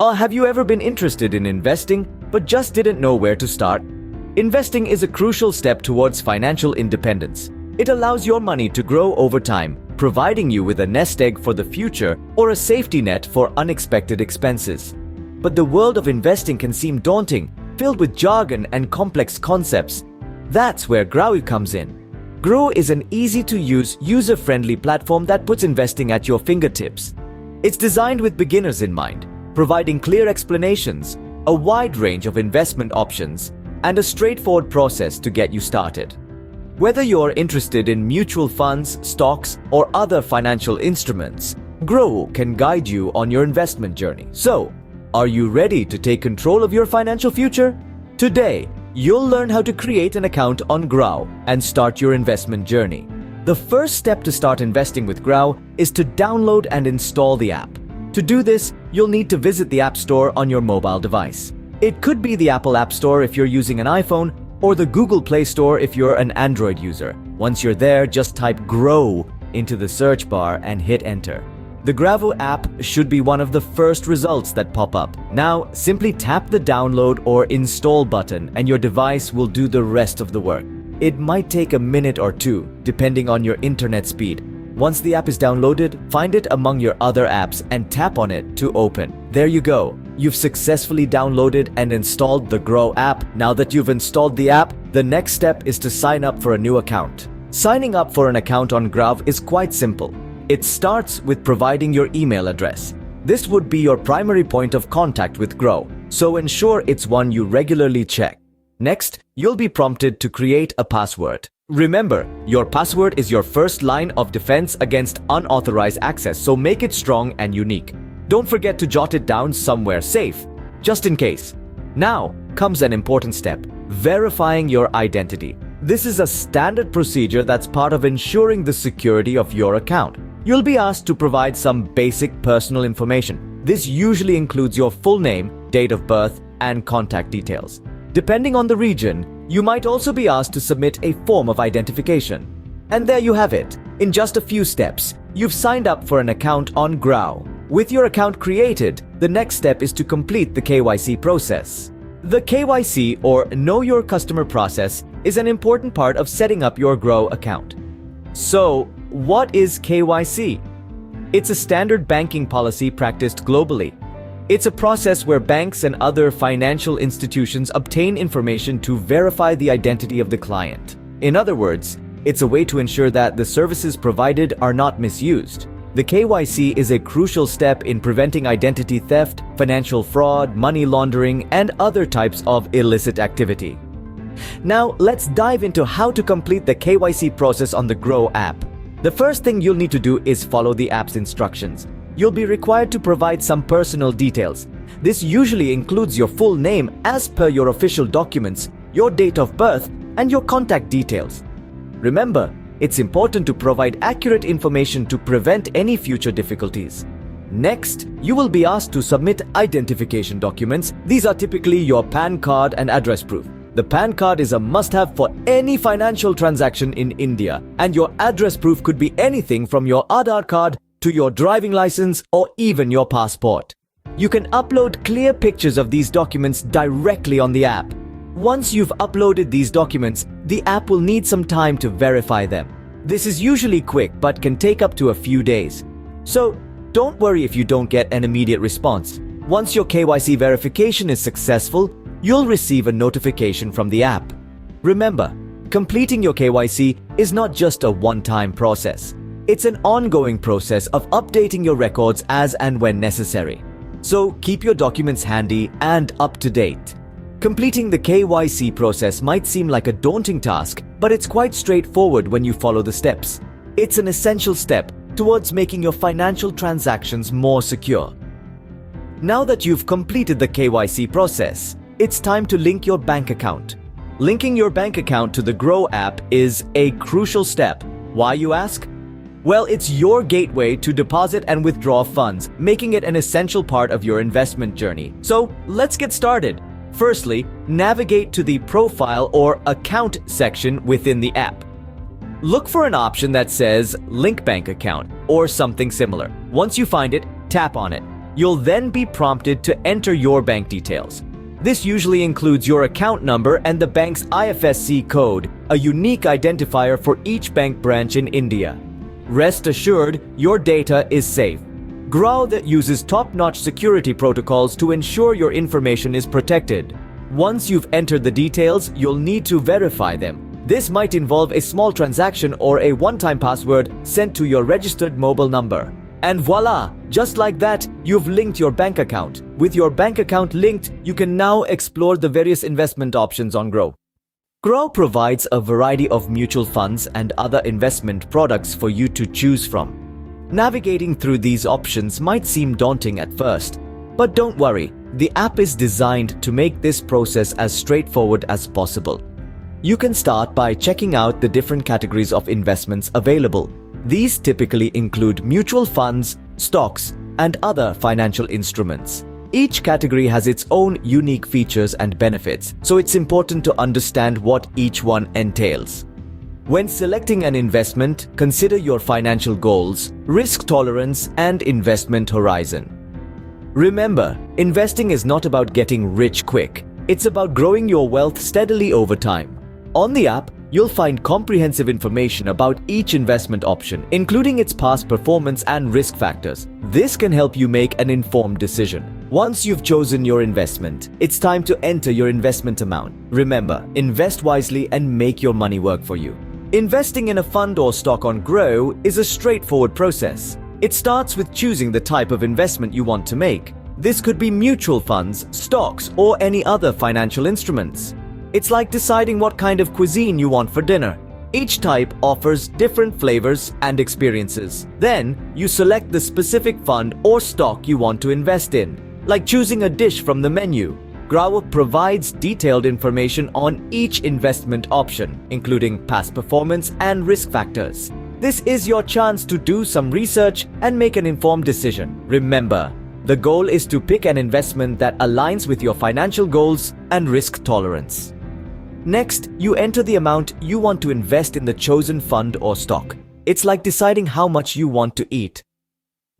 Or have you ever been interested in investing but just didn't know where to start? Investing is a crucial step towards financial independence. It allows your money to grow over time, providing you with a nest egg for the future or a safety net for unexpected expenses. But the world of investing can seem daunting, filled with jargon and complex concepts. That's where Groww comes in. Groww is an easy-to-use, user-friendly platform that puts investing at your fingertips. It's designed with beginners in mind, providing clear explanations, a wide range of investment options, and a straightforward process to get you started. Whether you're interested in mutual funds, stocks, or other financial instruments, Groww can guide you on your investment journey. So, are you ready to take control of your financial future? Today, you'll learn how to create an account on Groww and start your investment journey. The first step to start investing with Groww is to download and install the app. To do this, you'll need to visit the App Store on your mobile device. It could be the Apple App Store if you're using an iPhone, or the Google Play Store if you're an Android user. Once you're there, just type Groww into the search bar and hit enter. The Groww app should be one of the first results that pop up. Now, simply tap the download or install button and your device will do the rest of the work. It might take a minute or two, depending on your internet speed. Once the app is downloaded, find it among your other apps and tap on it to open. There you go. You've successfully downloaded and installed the Groww app. Now that you've installed the app, the next step is to sign up for a new account. Signing up for an account on Groww is quite simple. It starts with providing your email address. This would be your primary point of contact with Groww, so ensure it's one you regularly check. Next, you'll be prompted to create a password. Remember, your password is your first line of defense against unauthorized access, so make it strong and unique. Don't forget to jot it down somewhere safe, just in case. Now comes an important step: verifying your identity. This is a standard procedure that's part of ensuring the security of your account. You'll be asked to provide some basic personal information. This usually includes your full name, date of birth, and contact details. Depending on the region, you might also be asked to submit a form of identification. And there you have it. In just a few steps, you've signed up for an account on Groww. With your account created, the next step is to complete the KYC process. The KYC, or Know Your Customer process, is an important part of setting up your Groww account. So, what is KYC? It's a standard banking policy practiced globally. It's a process where banks and other financial institutions obtain information to verify the identity of the client. In other words, it's a way to ensure that the services provided are not misused. The KYC is a crucial step in preventing identity theft, financial fraud, money laundering, and other types of illicit activity. Now, let's dive into how to complete the KYC process on the Groww app. The first thing you'll need to do is follow the app's instructions. You'll be required to provide some personal details. This usually includes your full name as per your official documents, your date of birth, and your contact details. Remember, it's important to provide accurate information to prevent any future difficulties. Next, you will be asked to submit identification documents. These are typically your PAN card and address proof. The PAN card is a must-have for any financial transaction in India, and your address proof could be anything from your Aadhaar card to your driving license or even your passport. You can upload clear pictures of these documents directly on the app. Once you've uploaded these documents, the app will need some time to verify them. This is usually quick but can take up to a few days. So, don't worry if you don't get an immediate response. Once your KYC verification is successful, you'll receive a notification from the app. Remember, completing your KYC is not just a one-time process. It's an ongoing process of updating your records as and when necessary. So, keep your documents handy and up to date. Completing the KYC process might seem like a daunting task, but it's quite straightforward when you follow the steps. It's an essential step towards making your financial transactions more secure. Now that you've completed the KYC process, it's time to link your bank account. Linking your bank account to the Groww app is a crucial step. Why, you ask? Well, it's your gateway to deposit and withdraw funds, making it an essential part of your investment journey. So, let's get started. Firstly, navigate to the Profile or Account section within the app. Look for an option that says Link Bank Account or something similar. Once you find it, tap on it. You'll then be prompted to enter your bank details. This usually includes your account number and the bank's IFSC code, a unique identifier for each bank branch in India. Rest assured, your data is safe. Groww that uses top-notch security protocols to ensure your information is protected. Once you've entered the details, you'll need to verify them. This might involve a small transaction or a one-time password sent to your registered mobile number. And voila! Just like that, you've linked your bank account. With your bank account linked, you can now explore the various investment options on Groww. Groww provides a variety of mutual funds and other investment products for you to choose from. Navigating through these options might seem daunting at first, but don't worry, the app is designed to make this process as straightforward as possible. You can start by checking out the different categories of investments available. These typically include mutual funds, stocks, and other financial instruments. Each category has its own unique features and benefits, so it's important to understand what each one entails. When selecting an investment, consider your financial goals, risk tolerance, and investment horizon. Remember, investing is not about getting rich quick. It's about growing your wealth steadily over time. On the app, you'll find comprehensive information about each investment option, including its past performance and risk factors. This can help you make an informed decision. Once you've chosen your investment, it's time to enter your investment amount. Remember, invest wisely and make your money work for you. Investing in a fund or stock on Groww is a straightforward process. It starts with choosing the type of investment you want to make. This could be mutual funds, stocks, or any other financial instruments. It's like deciding what kind of cuisine you want for dinner. Each type offers different flavors and experiences. Then, you select the specific fund or stock you want to invest in, like choosing a dish from the menu. Groww provides detailed information on each investment option, including past performance and risk factors. This is your chance to do some research and make an informed decision. Remember, the goal is to pick an investment that aligns with your financial goals and risk tolerance. Next, you enter the amount you want to invest in the chosen fund or stock. It's like deciding how much you want to eat.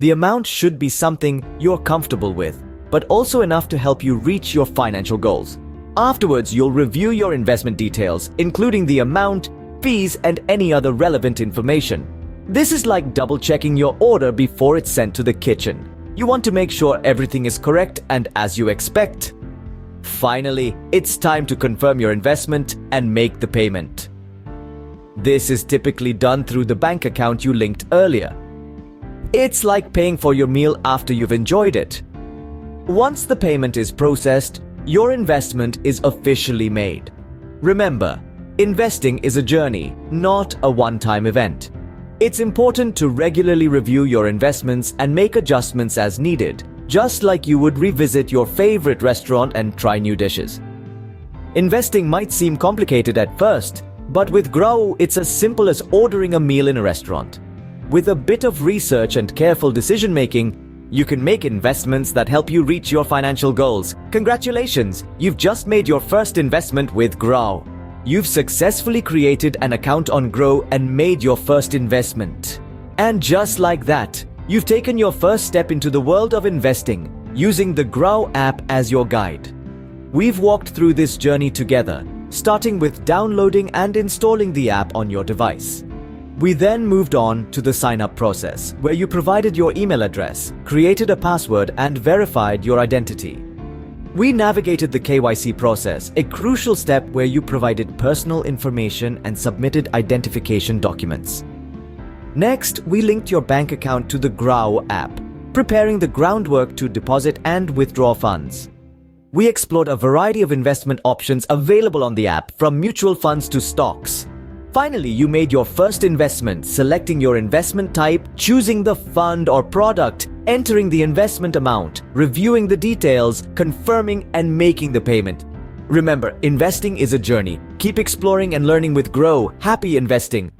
The amount should be something you're comfortable with, but also enough to help you reach your financial goals. Afterwards, you'll review your investment details, including the amount, fees, and any other relevant information. This is like double-checking your order before it's sent to the kitchen. You want to make sure everything is correct and as you expect. Finally, it's time to confirm your investment and make the payment. This is typically done through the bank account you linked earlier. It's like paying for your meal after you've enjoyed it. Once the payment is processed, your investment is officially made. Remember, investing is a journey, not a one-time event. It's important to regularly review your investments and make adjustments as needed, just like you would revisit your favorite restaurant and try new dishes. Investing might seem complicated at first, but with Groww, it's as simple as ordering a meal in a restaurant. With a bit of research and careful decision-making, you can make investments that help you reach your financial goals. Congratulations! You've just made your first investment with Groww. You've successfully created an account on Groww and made your first investment. And just like that, you've taken your first step into the world of investing, using the Groww app as your guide. We've walked through this journey together, starting with downloading and installing the app on your device. We then moved on to the sign-up process, where you provided your email address, created a password, and verified your identity. We navigated the KYC process, a crucial step where you provided personal information and submitted identification documents. Next, we linked your bank account to the Groww app, preparing the groundwork to deposit and withdraw funds. We explored a variety of investment options available on the app, from mutual funds to stocks. Finally, you made your first investment, selecting your investment type, choosing the fund or product, entering the investment amount, reviewing the details, confirming, and making the payment. Remember, investing is a journey. Keep exploring and learning with Groww. Happy investing!